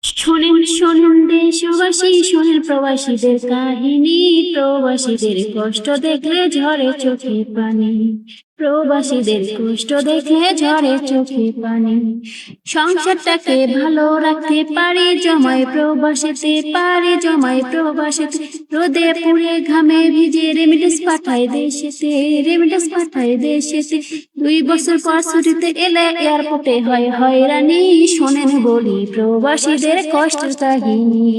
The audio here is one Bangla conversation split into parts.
শোনেন শোনেন দেশবাসী, শোনেন প্রবাসীদের কাহিনী। প্রবাসীদের কষ্ট দেখলে ঝরে চোখে পানি। প্রবাসীদের কষ্ট দেখলে ঝরে চোখে পানি। সংসারটাকে ভালো রাখতে পারি জমায় প্রবাসীতে, পারি জমায় প্রবাসীতে। রোদে পুড়ে ঘামে ভিজে রেমিটেন্স পাঠায় দেশেতে, রেমিটেন্স পাঠায় দেশেতে। 2 বছর পর ছুটিতে এলে এয়ারপোর্টে হয় হয়রানি। শোনেন বলি প্রবাসীদের কষ্টের কাহিনী,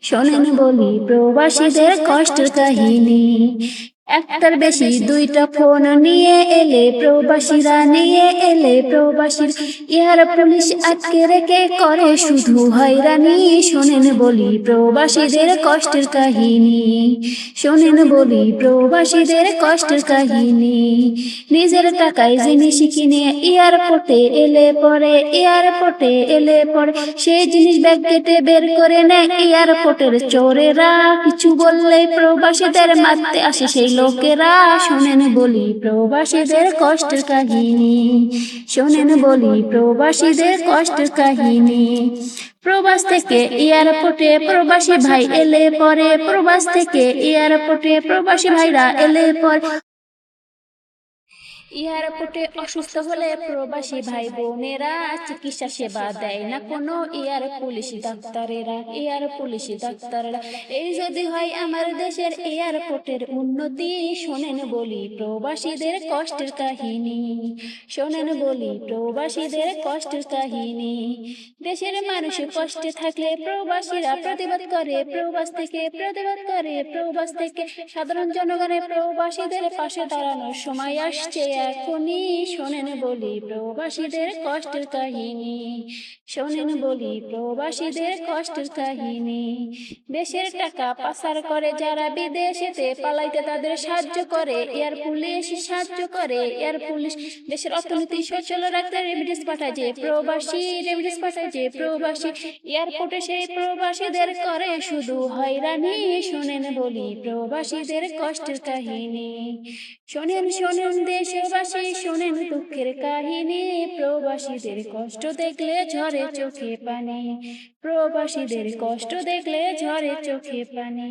শোনেন বলি প্রবাসীদের কষ্টের কাহিনী। একটার বেশি 2টা ফোন নিয়ে এলে প্রবাসীরা, নিয়ে এলে প্রবাসীর। এয়ার পুলিশ আটকে রেখে করে শুধু হয়রানি। শোনেন বলি প্রবাসীদের কষ্টের কাহিনী, শোনেন বলি প্রবাসীদের কষ্টের কাহিনী। নিজের টাকায় জিনিস কিনে এয়ারপোর্টে এলে পরে, এয়ারপোর্টে এলে পরে সেই জিনিস ব্যাগ কেটে বের করে নেয় এয়ারপোর্টের চোরেরা। কিছু বললে প্রবাসীদের মারতে আসে সেই লোকেরা। শোনেন বলি প্রবাসীদের কষ্টের কাহিনী, শোনেন বলি প্রবাসীদের কষ্টের কাহিনী। প্রবাস থেকে এয়ারপোর্টে প্রবাসী ভাই এলে পরে, প্রবাস থেকে এয়ারপোর্টে প্রবাসী ভাইরা এলে পরে। এয়ারপোর্টে অসুস্থ হলে প্রবাসী ভাই বোনেরা চিকিৎসা সেবা দেয় না কোনো এয়ার পুলিশ ডাক্তারেরা, এয়ার পুলিশ ডাক্তারেরা। এই যদি হয় আমার দেশের এয়ারপোর্টের উন্নতি। শোনেন বলি প্রবাসীদের কষ্টের কাহিনী, শোনেন বলি প্রবাসীদের কষ্টের কাহিনী। দেশের মানুষ কষ্টে থাকলে প্রবাসীরা প্রতিবাদ করে, প্রবাস থেকে প্রতিবাদ করে, প্রবাস থেকে। সাধারণ জনগণের প্রবাসীদের পাশে দাঁড়ানোর সময় আসছে এখনই। শোনেন বলি প্রবাসীদের কষ্টের কাহিনী, শোনেন বলি প্রবাসীদের কষ্টের কাহিনী। দেশের টাকা পাচার করে যারা বিদেশেতে পালাইতে তাদের সাহায্য করে এয়ার পুলিশ, সাহায্য করে এয়ার পুলিশ। দেশের অর্থনীতি সচল রাখতে রেমিটেন্স পাঠায় যে প্রবাসী, রেমিটেন্স পাঠায় যে প্রবাসী। এয়ারপোর্টে সেই প্রবাসীদের করে শুধু হয়রানি। শোনেন বলি প্রবাসীদের কষ্টের কাহিনী, শোনেন শোনেন দেশবাসী, শোনেন দুঃখের কাহিনী। প্রবাসীদের কষ্ট দেখলে ঝরে চোখে পানি, প্রবাসীদের কষ্ট দেখলে ঝরে চোখে পানি।